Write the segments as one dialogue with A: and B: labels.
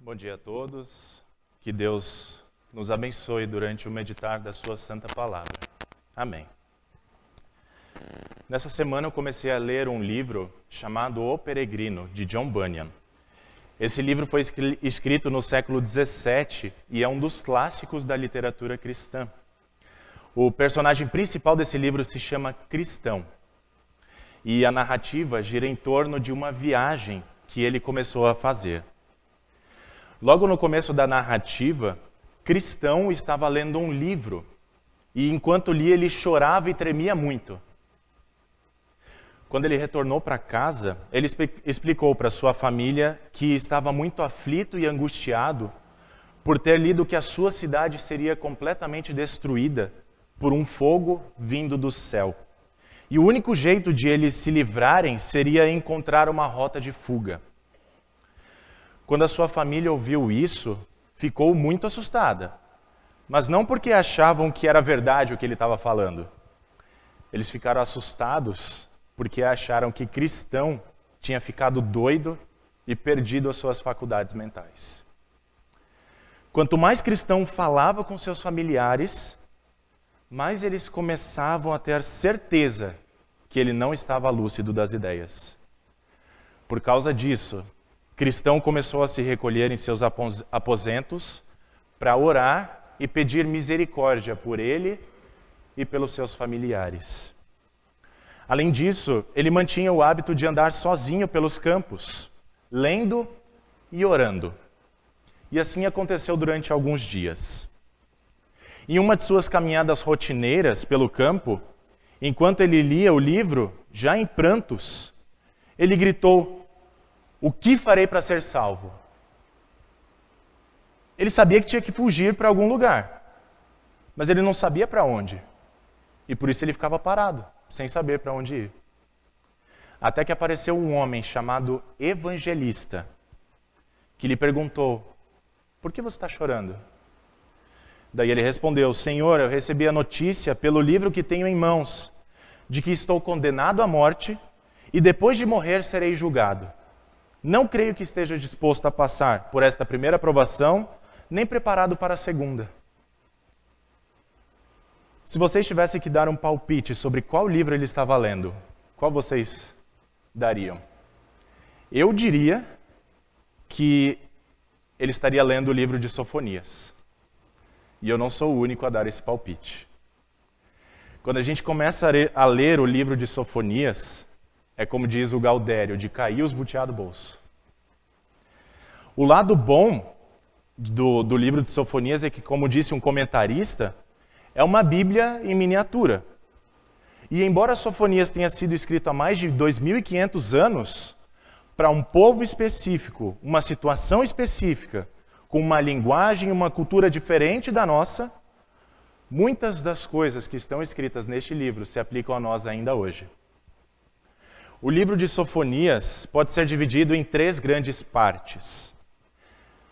A: Bom dia a todos. Que Deus nos abençoe durante o meditar da sua santa palavra. Amém. Nessa semana eu comecei a ler um livro chamado O Peregrino, de John Bunyan. Esse livro foi escrito no século XVII e é um dos clássicos da literatura cristã. O personagem principal desse livro se chama Cristão. E a narrativa gira em torno de uma viagem que ele começou a fazer. Logo no começo da narrativa, Cristão estava lendo um livro e enquanto lia ele chorava e tremia muito. Quando ele retornou para casa, ele explicou para sua família que estava muito aflito e angustiado por ter lido que a sua cidade seria completamente destruída por um fogo vindo do céu. E o único jeito de eles se livrarem seria encontrar uma rota de fuga. Quando a sua família ouviu isso, ficou muito assustada. Mas não porque achavam que era verdade o que ele estava falando. Eles ficaram assustados porque acharam que Cristão tinha ficado doido e perdido as suas faculdades mentais. Quanto mais Cristão falava com seus familiares, mais eles começavam a ter certeza que ele não estava lúcido das ideias. Por causa disso, Cristão começou a se recolher em seus aposentos para orar e pedir misericórdia por ele e pelos seus familiares. Além disso, ele mantinha o hábito de andar sozinho pelos campos, lendo e orando. E assim aconteceu durante alguns dias. Em uma de suas caminhadas rotineiras pelo campo, enquanto ele lia o livro, já em prantos, ele gritou: "O que farei para ser salvo?" Ele sabia que tinha que fugir para algum lugar, mas ele não sabia para onde. E por isso ele ficava parado, sem saber para onde ir. Até que apareceu um homem chamado Evangelista, que lhe perguntou: "Por que você está chorando?" Daí ele respondeu: "Senhor, eu recebi a notícia pelo livro que tenho em mãos, de que estou condenado à morte e depois de morrer serei julgado. Não creio que esteja disposto a passar por esta primeira provação, nem preparado para a segunda." Se vocês tivessem que dar um palpite sobre qual livro ele estava lendo, qual vocês dariam? Eu diria que ele estaria lendo o livro de Sofonias. E eu não sou o único a dar esse palpite. Quando a gente começa a ler o livro de Sofonias, é como diz o Gaudério, de cair os butiá do bolso. O lado bom do livro de Sofonias é que, como disse um comentarista, é uma Bíblia em miniatura. E embora Sofonias tenha sido escrito há mais de 2.500 anos, para um povo específico, uma situação específica, com uma linguagem e uma cultura diferente da nossa, muitas das coisas que estão escritas neste livro se aplicam a nós ainda hoje. O livro de Sofonias pode ser dividido em 3 grandes partes.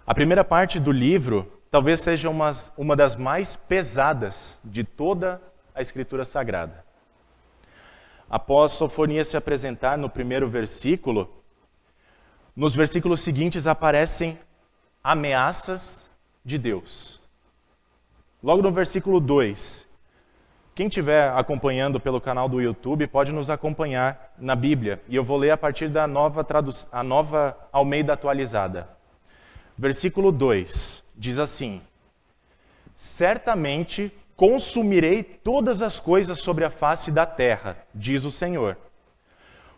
A: A primeira parte do livro talvez seja uma das mais pesadas de toda a Escritura Sagrada. Após Sofonias se apresentar no primeiro versículo, nos versículos seguintes aparecem ameaças de Deus. Logo no versículo 2, quem estiver acompanhando pelo canal do YouTube pode nos acompanhar na Bíblia, e eu vou ler a partir da a nova Almeida atualizada. Versículo 2 diz assim: "Certamente consumirei todas as coisas sobre a face da terra, diz o Senhor.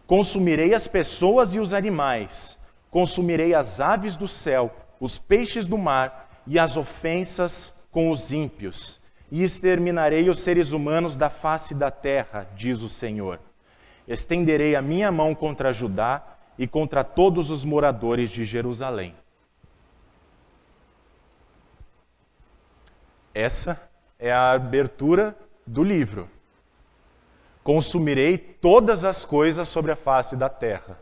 A: Consumirei as pessoas e os animais, consumirei as aves do céu, os peixes do mar e as ofensas com os ímpios, e exterminarei os seres humanos da face da terra, diz o Senhor. Estenderei a minha mão contra Judá e contra todos os moradores de Jerusalém." Essa é a abertura do livro. Consumirei todas as coisas sobre a face da terra.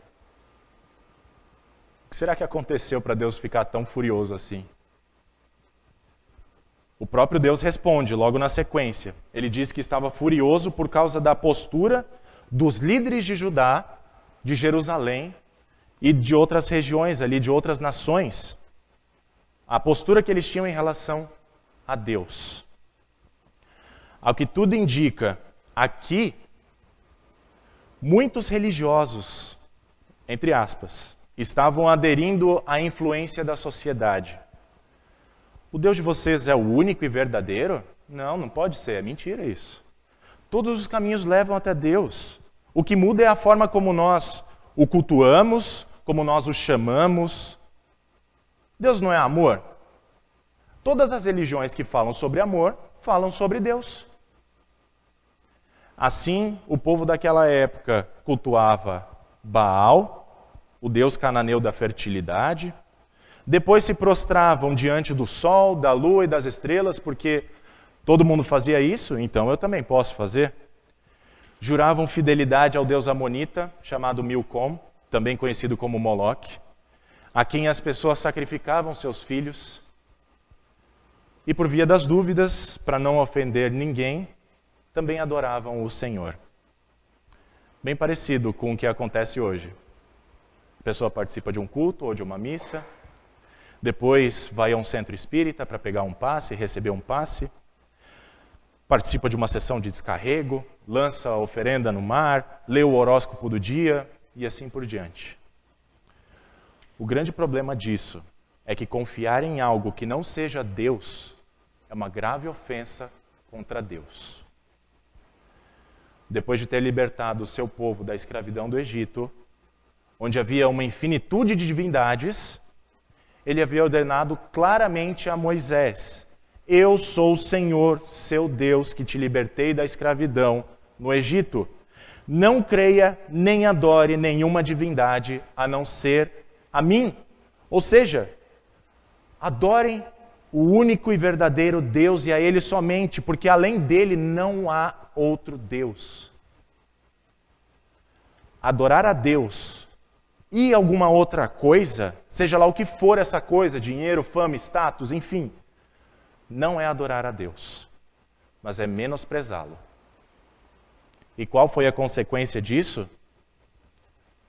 A: O que será que aconteceu para Deus ficar tão furioso assim? O próprio Deus responde logo na sequência. Ele diz que estava furioso por causa da postura dos líderes de Judá, de Jerusalém e de outras regiões ali, de outras nações. a postura que eles tinham em relação a Deus. Ao que tudo indica, aqui, muitos religiosos, entre aspas, estavam aderindo à influência da sociedade. O Deus de vocês é o único e verdadeiro? Não, não pode ser, é mentira isso. Todos os caminhos levam até Deus. O que muda é a forma como nós o cultuamos, como nós o chamamos. Deus não é amor? Todas as religiões que falam sobre amor, falam sobre Deus. Assim, o povo daquela época cultuava Baal, o deus cananeu da fertilidade. Depois se prostravam diante do sol, da lua e das estrelas, porque todo mundo fazia isso, então eu também posso fazer. Juravam fidelidade ao deus amonita, chamado Milcom, também conhecido como Moloque, a quem as pessoas sacrificavam seus filhos. E por via das dúvidas, para não ofender ninguém, também adoravam o Senhor. Bem parecido com o que acontece hoje. A pessoa participa de um culto ou de uma missa, depois vai a um centro espírita para pegar um passe, receber um passe, participa de uma sessão de descarrego, lança a oferenda no mar, lê o horóscopo do dia e assim por diante. O grande problema disso é que confiar em algo que não seja Deus é uma grave ofensa contra Deus. Depois de ter libertado o seu povo da escravidão do Egito, onde havia uma infinitude de divindades, ele havia ordenado claramente a Moisés: eu sou o Senhor, seu Deus, que te libertei da escravidão no Egito. Não creia nem adore nenhuma divindade a não ser a mim. Ou seja, adorem o único e verdadeiro Deus e a Ele somente, porque além dele não há outro Deus. Adorar a Deus e alguma outra coisa, seja lá o que for essa coisa, dinheiro, fama, status, enfim, não é adorar a Deus, mas é menosprezá-lo. E qual foi a consequência disso?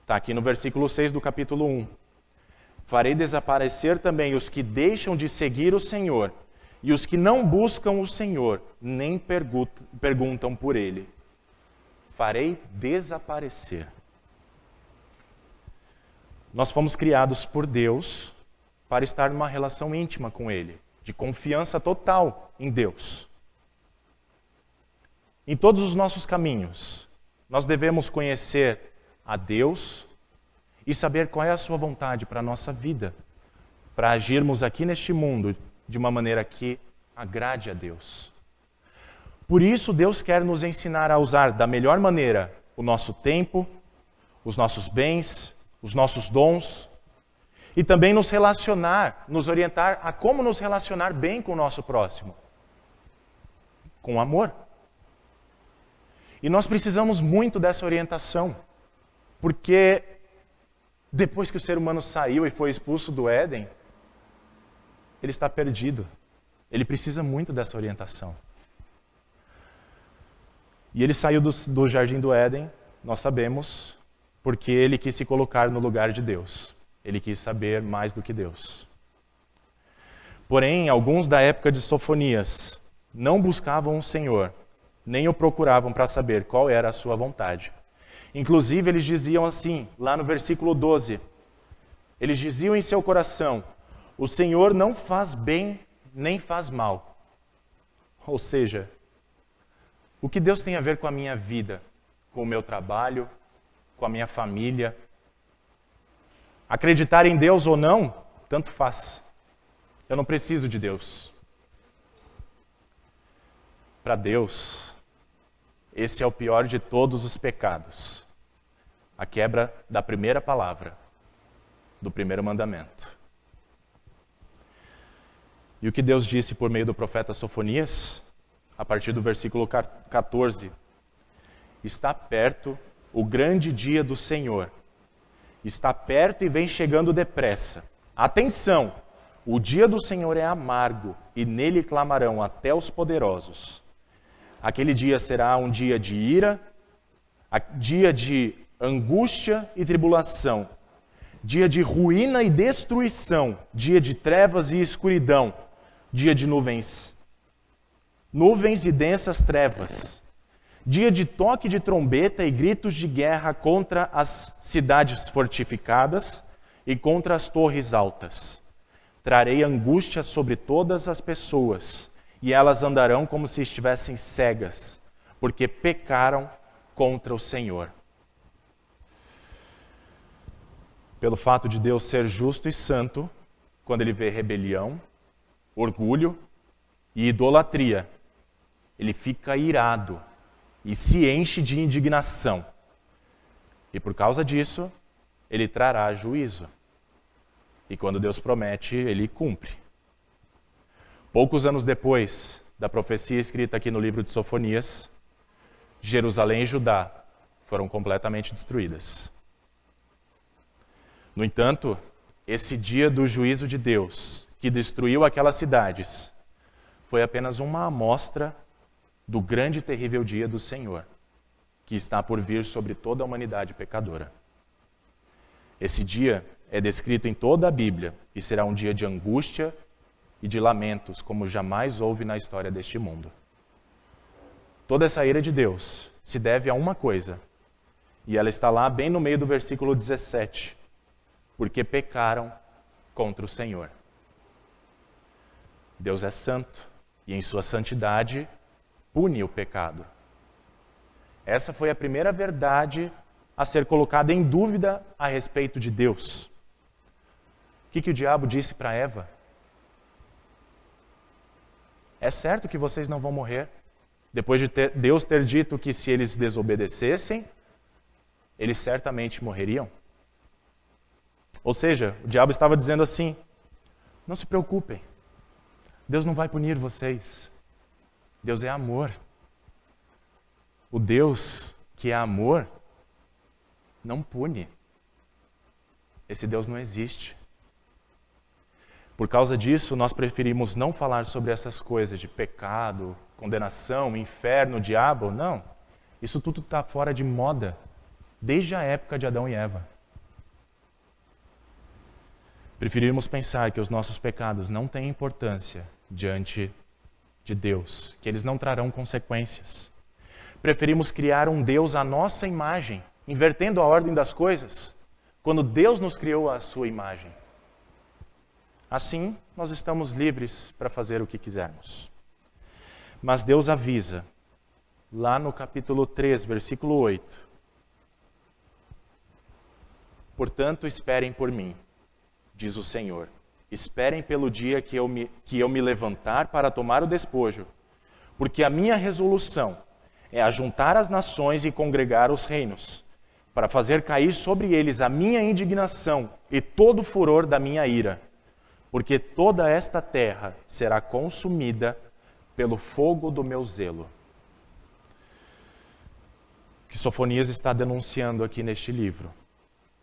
A: Está aqui no versículo 6 do capítulo 1. Farei desaparecer também os que deixam de seguir o Senhor, e os que não buscam o Senhor, nem perguntam por Ele. Farei desaparecer. Nós fomos criados por Deus para estar numa relação íntima com Ele, de confiança total em Deus. Em todos os nossos caminhos, nós devemos conhecer a Deus e saber qual é a sua vontade para a nossa vida, para agirmos aqui neste mundo de uma maneira que agrade a Deus. Por isso, Deus quer nos ensinar a usar da melhor maneira o nosso tempo, os nossos bens, os nossos dons, e também nos relacionar, nos orientar a como nos relacionar bem com o nosso próximo, com amor. E nós precisamos muito dessa orientação, porque depois que o ser humano saiu e foi expulso do Éden, ele está perdido. Ele precisa muito dessa orientação. E ele saiu do jardim do Éden, nós sabemos, porque ele quis se colocar no lugar de Deus. Ele quis saber mais do que Deus. Porém, alguns da época de Sofonias não buscavam o Senhor, nem o procuravam para saber qual era a sua vontade. Inclusive, eles diziam assim, lá no versículo 12, eles diziam em seu coração: o Senhor não faz bem nem faz mal. Ou seja, o que Deus tem a ver com a minha vida, com o meu trabalho, com a minha família? Acreditar em Deus ou não, tanto faz. Eu não preciso de Deus. Para Deus, esse é o pior de todos os pecados. A quebra da primeira palavra, do primeiro mandamento. E o que Deus disse por meio do profeta Sofonias, a partir do versículo 14, está perto o grande dia do Senhor. Está perto e vem chegando depressa. Atenção! O dia do Senhor é amargo e nele clamarão até os poderosos. Aquele dia será um dia de ira, dia de angústia e tribulação, dia de ruína e destruição, dia de trevas e escuridão, dia de nuvens e densas trevas, dia de toque de trombeta e gritos de guerra contra as cidades fortificadas e contra as torres altas. Trarei angústia sobre todas as pessoas, e elas andarão como se estivessem cegas, porque pecaram contra o Senhor. Pelo fato de Deus ser justo e santo, quando ele vê rebelião, orgulho e idolatria, ele fica irado e se enche de indignação. E por causa disso, ele trará juízo. E quando Deus promete, ele cumpre. Poucos anos depois da profecia escrita aqui no livro de Sofonias, Jerusalém e Judá foram completamente destruídas. No entanto, esse dia do juízo de Deus, que destruiu aquelas cidades, foi apenas uma amostra do grande e terrível dia do Senhor, que está por vir sobre toda a humanidade pecadora. Esse dia é descrito em toda a Bíblia e será um dia de angústia e de lamentos, como jamais houve na história deste mundo. Toda essa ira de Deus se deve a uma coisa, e ela está lá bem no meio do versículo 17, porque pecaram contra o Senhor. Deus é santo e em sua santidade pune o pecado. Essa foi a primeira verdade a ser colocada em dúvida a respeito de Deus. O que o diabo disse para Eva? É certo que vocês não vão morrer. Depois de Deus ter dito que se eles desobedecessem, eles certamente morreriam. Ou seja, o diabo estava dizendo assim: não se preocupem, Deus não vai punir vocês. Deus é amor. O Deus que é amor não pune. Esse Deus não existe. Por causa disso, nós preferimos não falar sobre essas coisas de pecado, condenação, inferno, diabo. Não. Isso tudo está fora de moda, desde a época de Adão e Eva. Preferimos pensar que os nossos pecados não têm importância diante de Deus, que eles não trarão consequências. Preferimos criar um Deus à nossa imagem, invertendo a ordem das coisas, quando Deus nos criou à sua imagem. Assim, nós estamos livres para fazer o que quisermos. Mas Deus avisa, lá no capítulo 3, versículo 8: portanto, esperem por mim, diz o Senhor. Esperem pelo dia que eu me levantar para tomar o despojo, porque a minha resolução é ajuntar as nações e congregar os reinos, para fazer cair sobre eles a minha indignação e todo o furor da minha ira, porque toda esta terra será consumida pelo fogo do meu zelo. O que Sofonias está denunciando aqui neste livro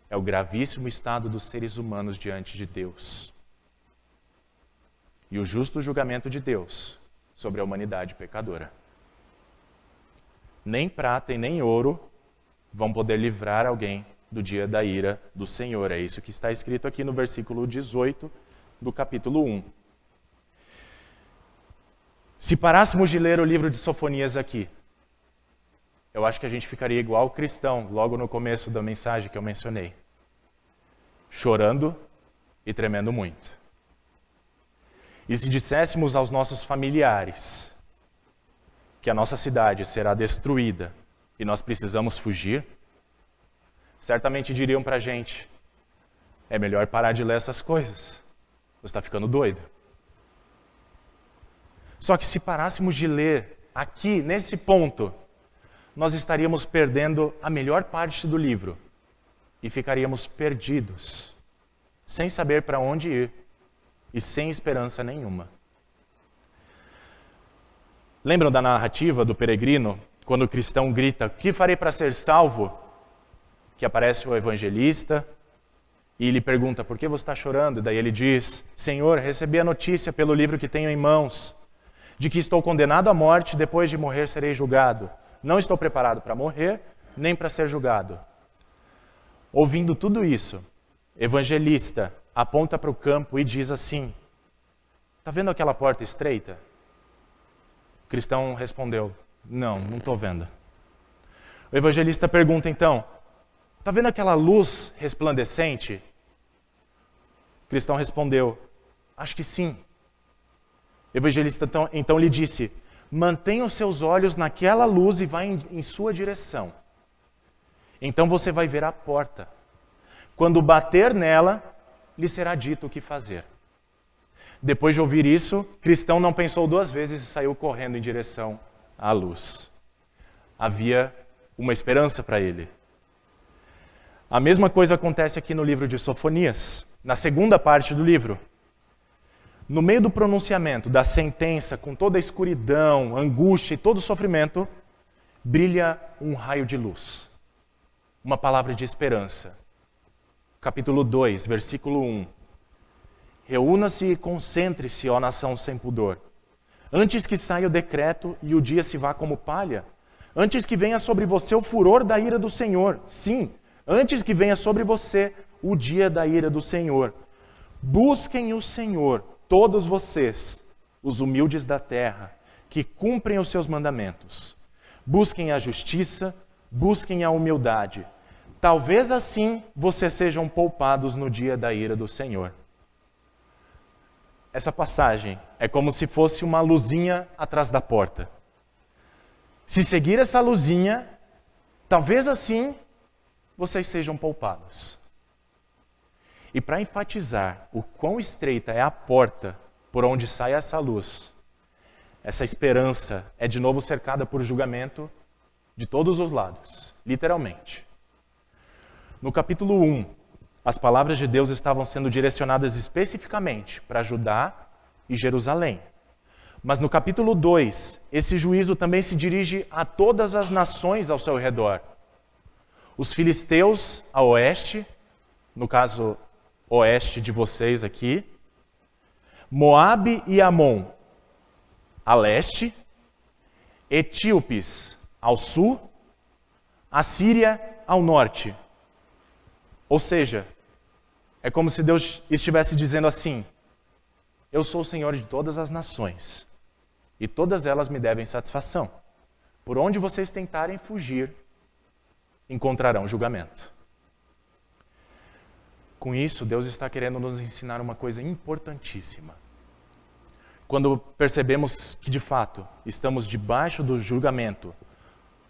A: é o gravíssimo estado dos seres humanos diante de Deus e o justo julgamento de Deus sobre a humanidade pecadora. Nem prata e nem ouro vão poder livrar alguém do dia da ira do Senhor. É isso que está escrito aqui no versículo 18 do capítulo 1. Se parássemos de ler o livro de Sofonias aqui, eu acho que a gente ficaria igual o cristão, logo no começo da mensagem que eu mencionei, chorando e tremendo muito. E se disséssemos aos nossos familiares que a nossa cidade será destruída e nós precisamos fugir, certamente diriam para a gente: é melhor parar de ler essas coisas, você está ficando doido. Só que se parássemos de ler aqui, nesse ponto, nós estaríamos perdendo a melhor parte do livro e ficaríamos perdidos, sem saber para onde ir e sem esperança nenhuma. Lembram da narrativa do peregrino, quando o cristão grita: "O que farei para ser salvo?" Que aparece o evangelista e ele pergunta: "Por que você está chorando?" E daí ele diz: "Senhor, recebi a notícia pelo livro que tenho em mãos, de que estou condenado à morte, depois de morrer serei julgado. Não estou preparado para morrer, nem para ser julgado." Ouvindo tudo isso, evangelista aponta para o campo e diz assim: está vendo aquela porta estreita? O cristão respondeu: não estou vendo. O evangelista pergunta então: está vendo aquela luz resplandecente? O cristão respondeu: acho que sim. O evangelista então lhe disse: mantenha os seus olhos naquela luz e vá em sua direção. Então você vai ver a porta. Quando bater nela, lhe será dito o que fazer. Depois de ouvir isso, o cristão não pensou duas vezes e saiu correndo em direção à luz. Havia uma esperança para ele. A mesma coisa acontece aqui no livro de Sofonias, na segunda parte do livro. No meio do pronunciamento da sentença, com toda a escuridão, angústia e todo o sofrimento, brilha um raio de luz. Uma palavra de esperança. Capítulo 2, versículo 1. Reúna-se e concentre-se, ó nação sem pudor. Antes que saia o decreto e o dia se vá como palha. Antes que venha sobre você o furor da ira do Senhor. Sim, antes que venha sobre você o dia da ira do Senhor. Busquem o Senhor, todos vocês, os humildes da terra, que cumprem os seus mandamentos. Busquem a justiça, busquem a humildade. Talvez assim vocês sejam poupados no dia da ira do Senhor. Essa passagem é como se fosse uma luzinha atrás da porta. Se seguir essa luzinha, talvez assim vocês sejam poupados. E para enfatizar o quão estreita é a porta por onde sai essa luz, essa esperança é de novo cercada por julgamento de todos os lados, literalmente. No capítulo 1, as palavras de Deus estavam sendo direcionadas especificamente para Judá e Jerusalém. Mas no capítulo 2, esse juízo também se dirige a todas as nações ao seu redor. Os filisteus a oeste, no caso, oeste de vocês aqui, Moabe e Amon a leste, etíopes ao sul, a Síria ao norte. Ou seja, é como se Deus estivesse dizendo assim: eu sou o Senhor de todas as nações, e todas elas me devem satisfação. Por onde vocês tentarem fugir, encontrarão julgamento. Com isso, Deus está querendo nos ensinar uma coisa importantíssima. Quando percebemos que, de fato, estamos debaixo do julgamento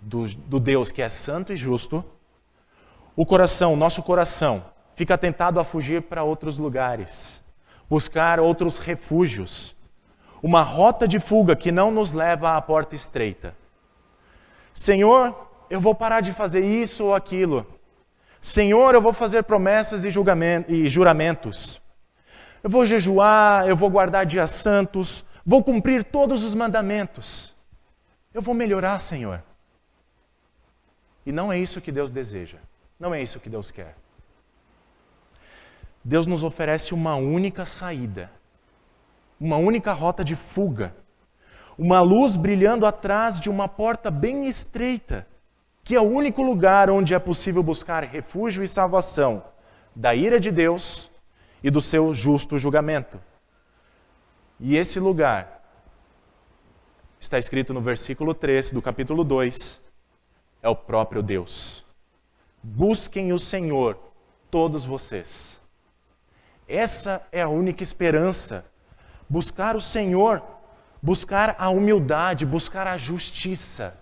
A: do Deus que é santo e justo, nosso coração, fica tentado a fugir para outros lugares, buscar outros refúgios, uma rota de fuga que não nos leva à porta estreita. Senhor, eu vou parar de fazer isso ou aquilo. Senhor, eu vou fazer promessas e juramentos. Eu vou jejuar, eu vou guardar dias santos, vou cumprir todos os mandamentos. Eu vou melhorar, Senhor. E não é isso que Deus deseja. Não é isso que Deus quer. Deus nos oferece uma única saída, uma única rota de fuga, uma luz brilhando atrás de uma porta bem estreita, que é o único lugar onde é possível buscar refúgio e salvação da ira de Deus e do seu justo julgamento. E esse lugar está escrito no versículo 3 do capítulo 2, é o próprio Deus. Busquem o Senhor, todos vocês. Essa é a única esperança. Buscar o Senhor, buscar a humildade, buscar a justiça.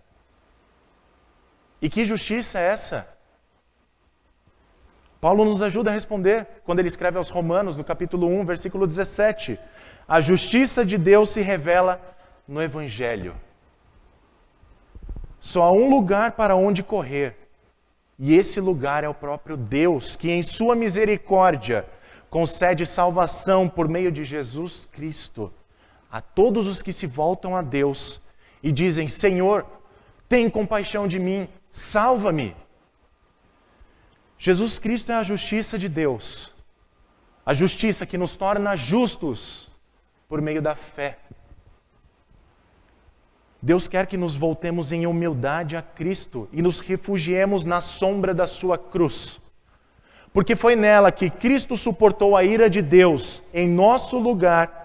A: E que justiça é essa? Paulo nos ajuda a responder quando ele escreve aos Romanos, no capítulo 1, versículo 17. A justiça de Deus se revela no Evangelho. Só há um lugar para onde correr. E esse lugar é o próprio Deus, que em sua misericórdia concede salvação por meio de Jesus Cristo a todos os que se voltam a Deus e dizem: Senhor, tem compaixão de mim, salva-me. Jesus Cristo é a justiça de Deus, a justiça que nos torna justos por meio da fé. Deus quer que nos voltemos em humildade a Cristo e nos refugiemos na sombra da sua cruz. porque foi nela que Cristo suportou a ira de Deus em nosso lugar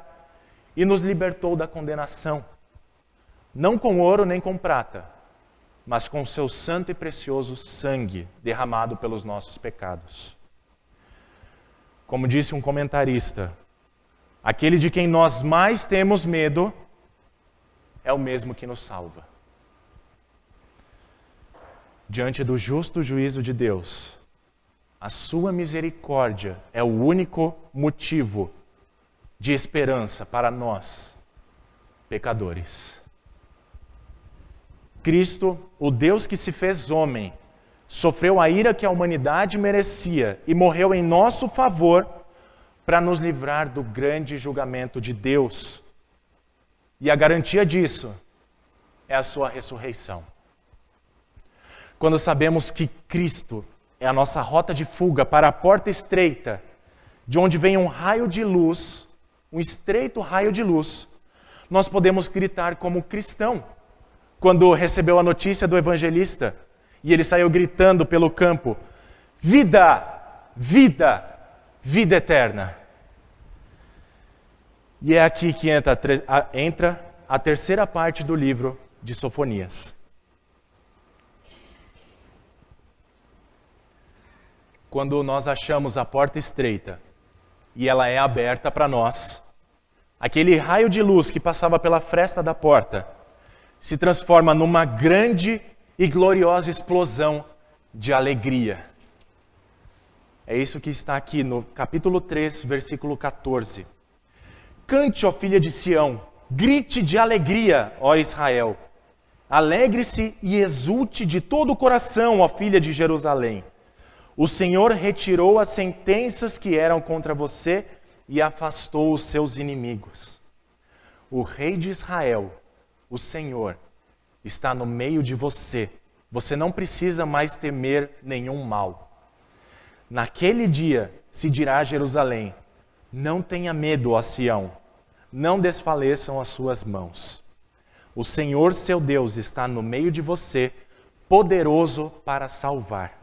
A: e nos libertou da condenação. Não com ouro nem com prata, mas com seu santo e precioso sangue derramado pelos nossos pecados. Como disse um comentarista, aquele de quem nós mais temos medo é o mesmo que nos salva. Diante do justo juízo de Deus, a sua misericórdia é o único motivo de esperança para nós, pecadores. Cristo, o Deus que se fez homem, sofreu a ira que a humanidade merecia e morreu em nosso favor para nos livrar do grande julgamento de Deus. E a garantia disso é a sua ressurreição. Quando sabemos que Cristo é a nossa rota de fuga para a porta estreita, de onde vem um raio de luz, um estreito raio de luz, nós podemos gritar como cristão. Quando recebeu a notícia do evangelista, e ele saiu gritando pelo campo, vida, vida, vida eterna. E é aqui que entra a terceira parte do livro de Sofonias. Quando nós achamos a porta estreita, e ela é aberta para nós, aquele raio de luz que passava pela fresta da porta, se transforma numa grande e gloriosa explosão de alegria. É isso que está aqui no capítulo 3, versículo 14. Cante, ó filha de Sião, grite de alegria, ó Israel. Alegre-se e exulte de todo o coração, ó filha de Jerusalém. O Senhor retirou as sentenças que eram contra você e afastou os seus inimigos. O Rei de Israel, o Senhor, está no meio de você. Você não precisa mais temer nenhum mal. Naquele dia se dirá a Jerusalém, não tenha medo, ó Sião, não desfaleçam as suas mãos. O Senhor, seu Deus, está no meio de você, poderoso para salvar.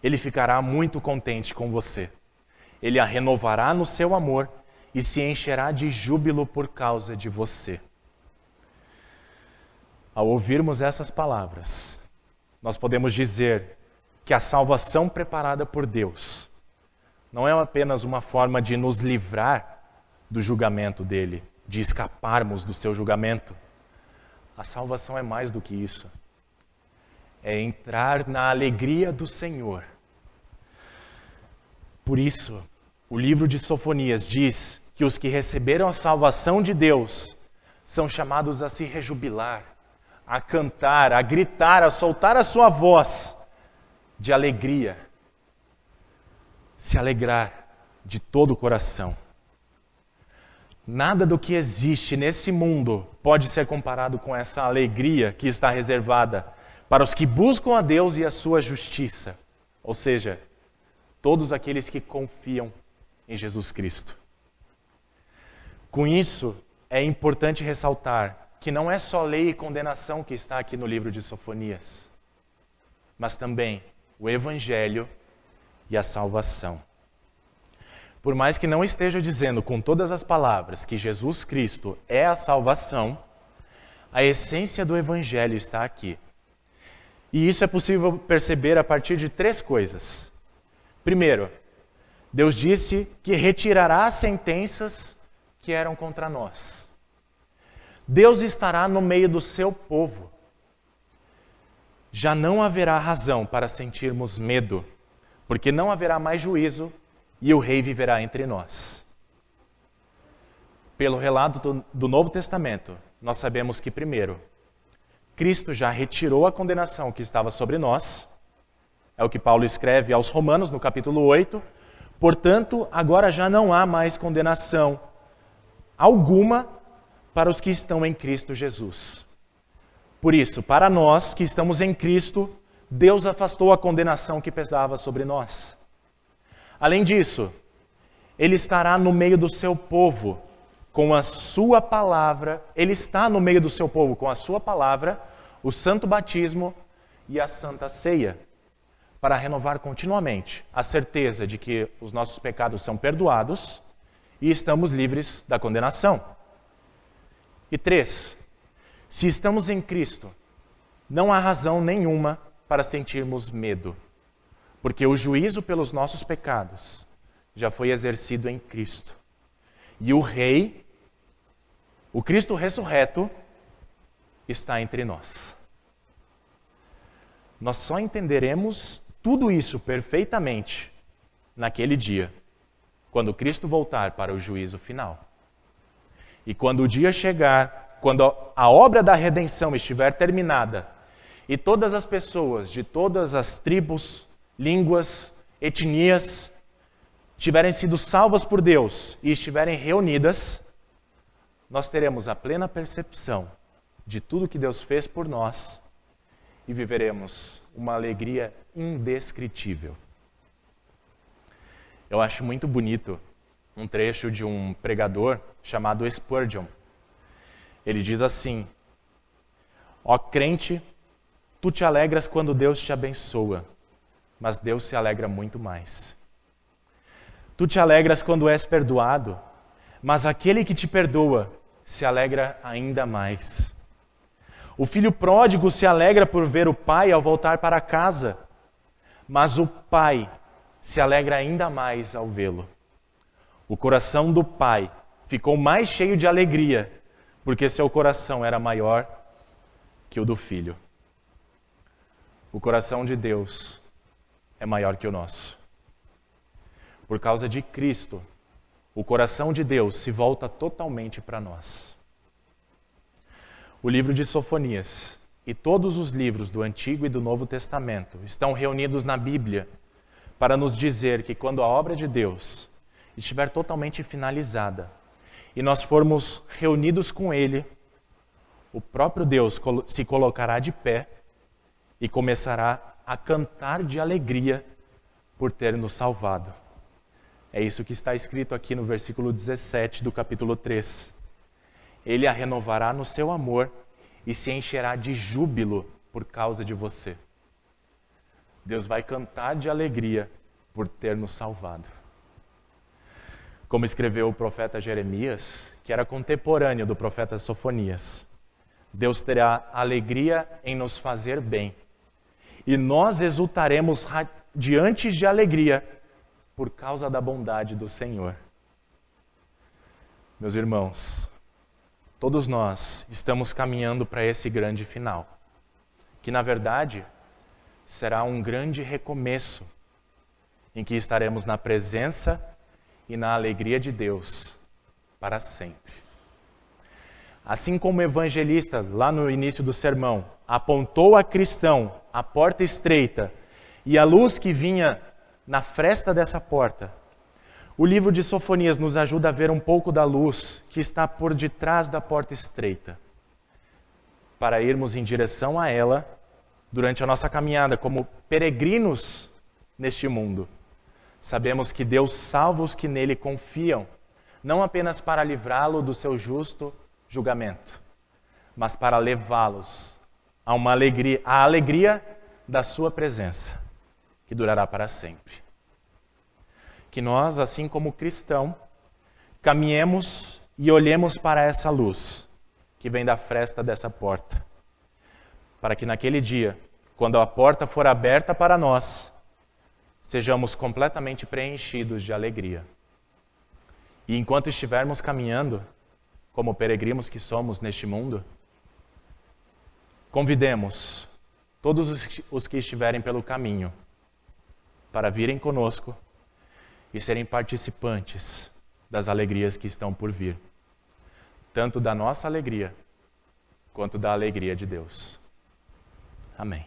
A: Ele ficará muito contente com você. Ele a renovará no seu amor e se encherá de júbilo por causa de você. Ao ouvirmos essas palavras, nós podemos dizer que a salvação preparada por Deus não é apenas uma forma de nos livrar do julgamento dele, de escaparmos do seu julgamento. A salvação é mais do que isso. É entrar na alegria do Senhor. Por isso, o livro de Sofonias diz que os que receberam a salvação de Deus são chamados a se rejubilar, a cantar, a gritar, a soltar a sua voz de alegria. Se alegrar de todo o coração. Nada do que existe nesse mundo pode ser comparado com essa alegria que está reservada para os que buscam a Deus e a sua justiça. Ou seja, todos aqueles que confiam em Jesus Cristo. Com isso, é importante ressaltar que não é só lei e condenação que está aqui no livro de Sofonias, mas também o Evangelho e a salvação. Por mais que não esteja dizendo com todas as palavras que Jesus Cristo é a salvação, a essência do Evangelho está aqui. E isso é possível perceber a partir de 3 coisas. Primeiro, Deus disse que retirará as sentenças que eram contra nós. Deus estará no meio do seu povo. Já não haverá razão para sentirmos medo, porque não haverá mais juízo e o rei viverá entre nós. Pelo relato do Novo Testamento, nós sabemos que, primeiro, Cristo já retirou a condenação que estava sobre nós. É o que Paulo escreve aos Romanos, no capítulo 8. Portanto, agora já não há mais condenação alguma para os que estão em Cristo Jesus. Por isso, para nós que estamos em Cristo, Deus afastou a condenação que pesava sobre nós. Além disso, Ele estará no meio do seu povo com a sua palavra. Ele está no meio do seu povo com a sua palavra, o santo batismo e a santa ceia. para renovar continuamente a certeza de que os nossos pecados são perdoados e estamos livres da condenação. E 3, se estamos em Cristo, não há razão nenhuma para sentirmos medo, porque o juízo pelos nossos pecados já foi exercido em Cristo. E o Rei, o Cristo ressurreto, está entre nós. Nós só entenderemos tudo isso perfeitamente naquele dia, quando Cristo voltar para o juízo final. E quando o dia chegar, quando a obra da redenção estiver terminada, e todas as pessoas de todas as tribos, línguas, etnias, tiverem sido salvas por Deus e estiverem reunidas, nós teremos a plena percepção de tudo que Deus fez por nós e viveremos uma alegria indescritível. Eu acho muito bonito um trecho de um pregador chamado Spurgeon. Ele diz assim: ó crente, tu te alegras quando Deus te abençoa, mas Deus se alegra muito mais. Tu te alegras quando és perdoado, mas aquele que te perdoa se alegra ainda mais. O filho pródigo se alegra por ver o pai ao voltar para casa, mas o pai se alegra ainda mais ao vê-lo. O coração do pai ficou mais cheio de alegria, porque seu coração era maior que o do filho. O coração de Deus é maior que o nosso. Por causa de Cristo, o coração de Deus se volta totalmente para nós. O livro de Sofonias e todos os livros do Antigo e do Novo Testamento estão reunidos na Bíblia para nos dizer que quando a obra de Deus estiver totalmente finalizada e nós formos reunidos com Ele, o próprio Deus se colocará de pé e começará a cantar de alegria por ter nos salvado. É isso que está escrito aqui no versículo 17 do capítulo 3. Ele a renovará no seu amor e se encherá de júbilo por causa de você. Deus vai cantar de alegria por ter nos salvado. Como escreveu o profeta Jeremias, que era contemporâneo do profeta Sofonias, Deus terá alegria em nos fazer bem. E nós exultaremos radiantes de alegria por causa da bondade do Senhor. Meus irmãos, todos nós estamos caminhando para esse grande final, que na verdade será um grande recomeço, em que estaremos na presença e na alegria de Deus para sempre. Assim como o evangelista, lá no início do sermão, apontou a cristão a porta estreita e a luz que vinha na fresta dessa porta, o livro de Sofonias nos ajuda a ver um pouco da luz que está por detrás da porta estreita, para irmos em direção a ela durante a nossa caminhada como peregrinos neste mundo. Sabemos que Deus salva os que nele confiam, não apenas para livrá-lo do seu justo julgamento, mas para levá-los a uma alegria, a alegria da sua presença, que durará para sempre. Que nós, assim como cristão, caminhemos e olhemos para essa luz que vem da fresta dessa porta, para que naquele dia, quando a porta for aberta para nós, sejamos completamente preenchidos de alegria. E enquanto estivermos caminhando, como peregrinos que somos neste mundo, convidemos todos os que estiverem pelo caminho para virem conosco e serem participantes das alegrias que estão por vir, tanto da nossa alegria quanto da alegria de Deus. Amém.